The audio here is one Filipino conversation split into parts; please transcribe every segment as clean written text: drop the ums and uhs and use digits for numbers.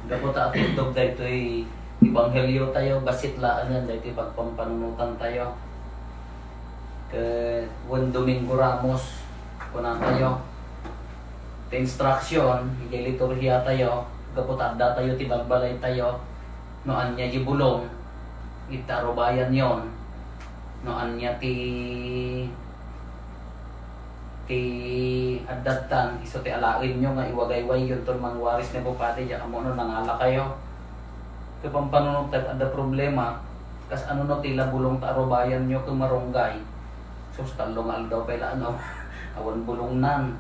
Gabot at tindog daytoy ibanghelyo tayo, basit laan yan daytoy pagpampanunutan tayo. Ke Juan Domingo Ramos kuna tayo. Te instruction, higay liturhiya tayo, gabot adda tayo tibagbalay tayo. Noan niya gibulong, itarubayan yon. Noan niya ti adatan iso ti alain nyo nga iwagayway yun tol mangwaris na bupati diya amo no nangala kayo kay pampanunod tag ada problema kas ano no tila bulong ta arubayan nyo kung marunggay sus talong aldaw pala ano awan bulong nan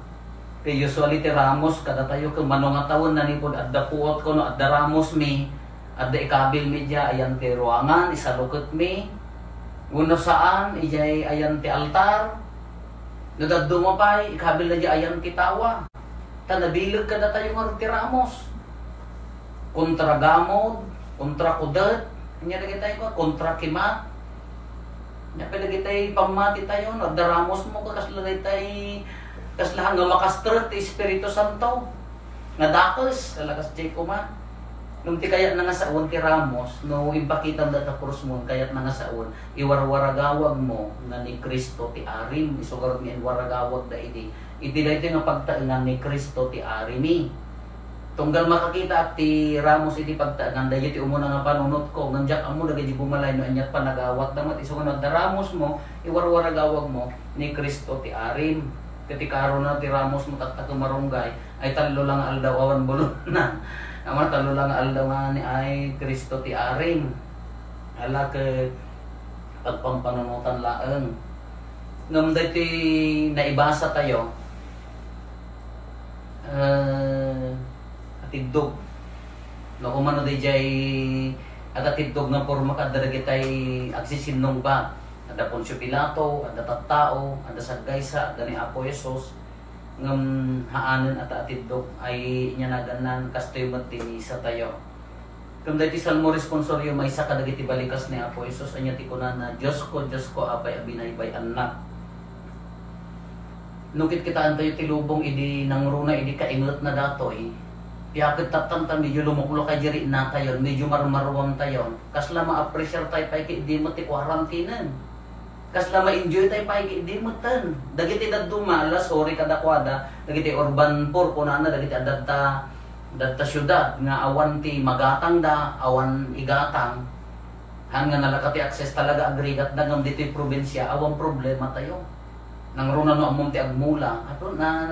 kay usually ti Ramos kada tayo kung manong tawon na nipod adda puot ko no adda Ramos mi adda ikabil mi diya ayan ti ruangan isalukot mi uno saan ijay ayan ti altar nadadumapay, ikabil na di ayan kitawa. Tanabilag ka na tayo nga Ramos. Kontra gamod, kontra kudat, kanya lagi tayo ko, kontra kimat. Kanya lagi tayo pamati tayo, Ramos mo ka kaslagay tayo, kaslahan nga makastrat, Espiritu Santo. Nadakos, talagas jay ko man. Nung ti kayat na nga saon ti Ramos, no ipakita data krus mo, kayat na nga saon, iwarwaragawag mo nga ni Kristo ti arim, isugar mi waragawag da iti. Iti da ito nga pagtaangan ni Kristo ti arimi. Tunggal makakita at ti Ramos iti pagtaangan, da iti umuna nga panunot ko, nganjak amo lagi di bumalay no anyat panagawat damat isugar da Ramos mo, iwarwaragawag mo ni Kristo ti arim. Katikaro na ti Ramos mo takta marunggay, ay talo lang aldaw awan bulon na. Ama talo lang aldaw ni ay Kristo ti aring. Ala ke pagpampanunutan laeng. Ngam dati naibasa tayo. Atidog. No kumano di jay atidog nga porma kadra kitay agsisinong ba. Ada Poncio Pilato, ada tattao, ada saggaysa, ada ni Apo Jesus. Ngam haanen at atidok ay inyanagan kastoy mati sa tayo. Kung dati salmo responsoryo may isa kadagiti balikas ni Apo Jesus anya ti kunan na Diyos ko apay abinaybay anak. Nukit kitaan tayo tilubong idi nangruna idi kaimot na datoy. Piyakit tatantan medyo lumuklo kay jiri na tayo, medyo marmarwam tayo. Kasla ma-appreciate tayo pa di mo ti quarantine. Kasla ma-enjoy tayo pa di mo tan. Dagiti daduma alas sorry kada kwada, dagiti urban poor kuna na dagiti adata syudad nga awan ti magatang da, awan igatang. Han nga nalakati access talaga agregat dagam diti probinsya, awan problema tayo. Nangruna no among ti agmula, ato na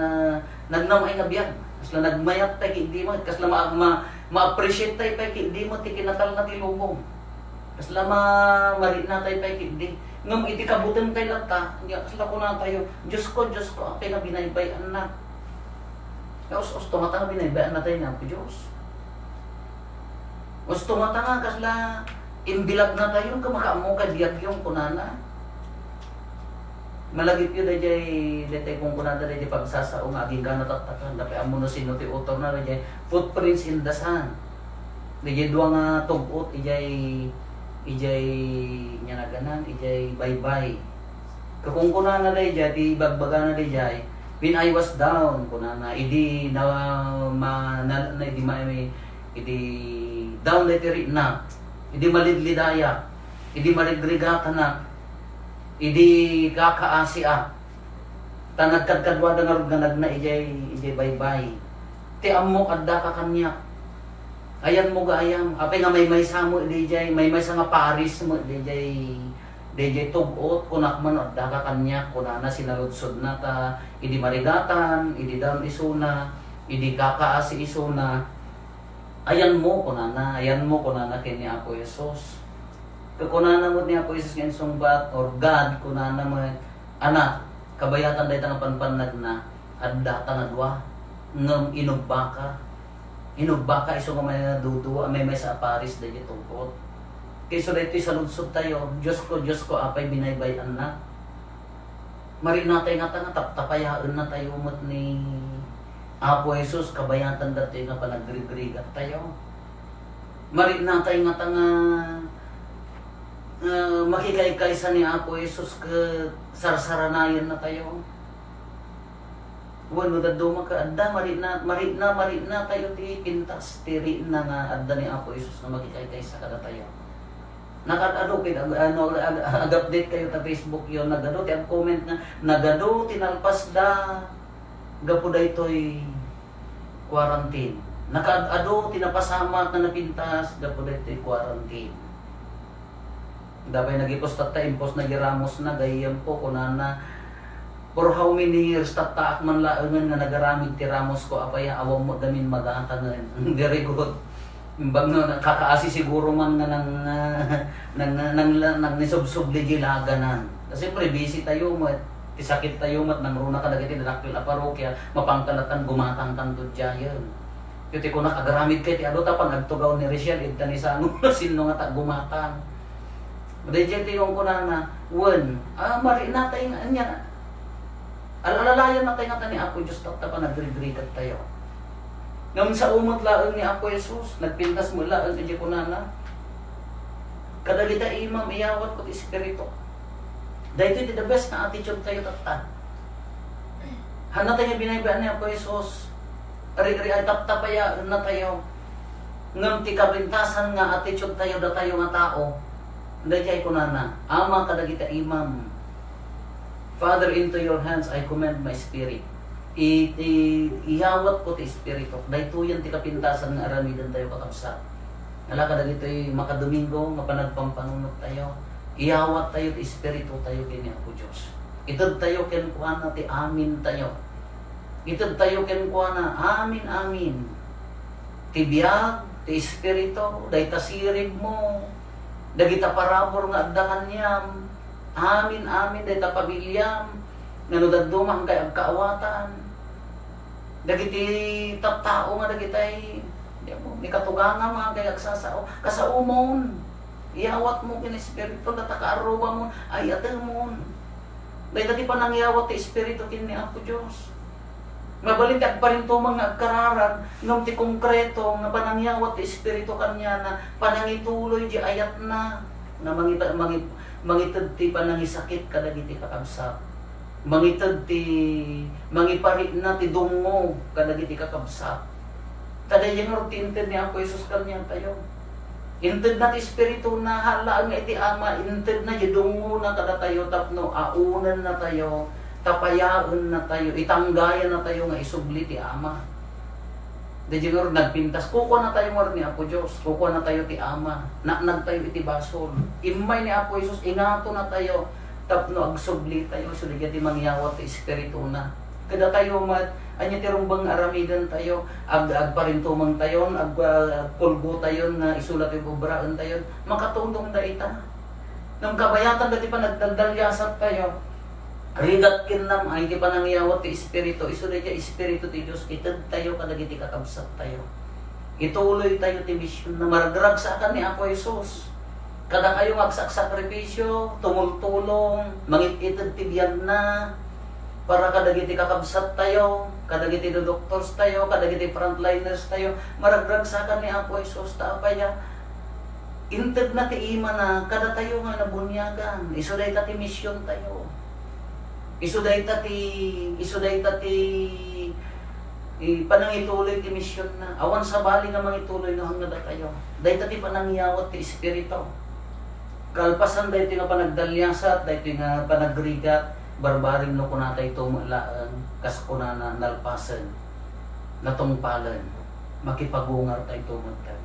nagnamay nga biyag. Kasla nagmayat tayo di mo, kasla ma-appreciate tayo pa di mo ti kinatal na ti lubong. Kasla marina tayo pa di. Ngam iti kabutan tayo lata, hindi kasla ko na tayo, Diyos ko, apay nga binaybayan na. Us tumata nga binaybayan na tayo na, Diyos. Us tumata nga kasla, imbilag na tayo, kamakamo ka diyag yung kunana. Malagip yun dahil kung kunana dahil pagsasaong aging ka natatakan, dapay amo no sino ti utor na dahil footprints in the sand. Dahil doon nga tugot, ijay nya naganan ijay bye-bye. Kung kunana day jay di bagbaga na day jay when I was down kunana idi na idi may idi down leteri na idi malidlidaya idi maligregata na idi kakaasiya tanagkadkadwa nga na ijay bye-bye. Ti ammo adda ka kanya. Ayan mo gayam, apay nga may samo DJ, may sa nga Paris mo DJ tugot kunak man at daka kanya kunana sinaludsod na ta idi marigatan, idi dam isuna, idi kakaasi isuna. Ayan mo kunana kini Apo Jesus. Kunana mo ni Apo Jesus nga sumbat or God kunana mo anak kabayatan day ta nga panpanag na adda ta nga dua ngem inugbaka. Inugbaka iso nga may naduduwa, may sa Paris dahil itungkot. Kaya so dito saludsod tayo, Diyos ko, apay binaybayan na. Marinatay nga nga, taptapayaan na tayo umot ni Apo Jesus, kabayatan dati nga panagrigrigat tayo. Marinatay nga nga, makikaykaysa ni Apo Jesus, sarsaranayan na tayo. Bueno, daduma ka, adda, mari na tayo ti pintas, tiri na nga adda ni Apo Isus na makikay sa kada tayo. Nakadado ag-update kayo ta Facebook yon, nagado ti ang comment na nagado tinalpas da gapo daytoy quarantine. Nakadado tinapasama ka na pintas gapo daytoy quarantine. Dabay nagipost ta impos na giramos na gayam po kunana for how many years tatak man laengan nga nagaramid ti ramos ko apaya awam mo damin magatangan. Very good. Imbang no nakakaasi siguro man nga nang nisubsub di gilaganan. Kasi pre busy tayo mo sakit tayo mat nang runa ka dagiti dakil a parokya mapangkalatan gumatang kanto diyan. Yuti ko nakagaramid kay ti ado ta pan nagtugaw ni Rachel idta ni sa sino nga ta gumatang. Dayjay ti yung kunana wen mari natay nga anya. Alalayan natay nga ni Apo Dios ta pa nagridrigat tayo. Ngam sa umot laeng ni Apo Jesus, nagpintas mo laeng iti kunana. Kadagita imam iyawat ko ti espiritu. Dahito iti the best na attitude tayo tata. Hana tayo binaybaan ni Apo Jesus. Ari-ari ay taptapaya na tayo. Ngam ti kabintasan nga attitude tayo da tayo nga tao. Dahito kunana, ama kadagita imam. Father, into your hands I commend my spirit. Ihawat ko ti espiritu. Dahito yan ti kapintasan nga aramidan tayo kakabsa. Nalaka dagitoy makadomingo nga panagpampanunot tayo. Ihawat tayo ti espiritu tayo kini Apo Dios. Ited tayo ken kuana ti amin tayo. Ited tayo ken kuana amin amin. Ti biag ti espiritu dayta sirib mo. Dagita parabor nga addangan niyam. Amin amin dayta pamilyam. Ngano daduma kay agkaawatan. Dagiti tattao nga dagitay ni katugangan mga kay agsasao kasaumon. Iyawat mo kin espiritu natakaaruba mo ay atemon. Dayta ti panangyawat ti espiritu kin ni Apo Dios. Mabalin ti agparintumang nga agkararan ngem ti konkreto nga panangyawat ti espiritu kanya na panangituloy di ayat na mangited ti panangisakit kadagiti kakabsat. Mangited ti mangipari na ti dungo kadagiti kakabsat. Kadayen tinted ni Apo Jesus kanya tayo. Inted na ti espiritu na hala nga iti ama, inted na di dungo na kada tayo tapno aunan na tayo, tapayaan na tayo, itanggayan na tayo nga isubli ti ama. Dahil nagpintas, kuko na tayo mo ni Apo Diyos, kuko na tayo ti ama, nagnag tayo iti basol. Imay ni Apo Jesus, ingato na tayo, tapno agsubli tayo, suligyan ti mangyawat ti espiritu na. Kada tayo anya ti rumbang aramidan tayo, agparintumang tayo, agpulgo tayo, na isulat yung bubraan tayo, makatulong da ita. Nang kabayatan dati pa nagdaldalyasat tayo, rigat kinam ay ti panangyawat ti espiritu, isulat ti espiritu ti Diyos, itad tayo kadagiti kakabsat tayo. Ituloy tayo ti misyon na maragrag sa akan ni Apo Jesus. Kada kayo magsakripisyo, tumultulong, mangititid ti biyag na, para kadagiti kakabsat tayo, kadagiti doctors tayo, kadagiti frontliners tayo, maragrag sa akan ni Apo Jesus, taapaya, inted na ti ima na, kada tayo nga nabunyagan, isuday ta ti misyon tayo. Isuday ta ti panangituloy ti misyon na, awan sa bali nga mangituloy na hanggang tayo. Day ta ti panangyawat ti espiritu. Kalpasan dahi ito nga panagdalyasat, dahi ito nga panagrigat, barbaring no kunatay tumalaan, kaskunana nalpasan, natungpalan, makipagungar tayo tumatag.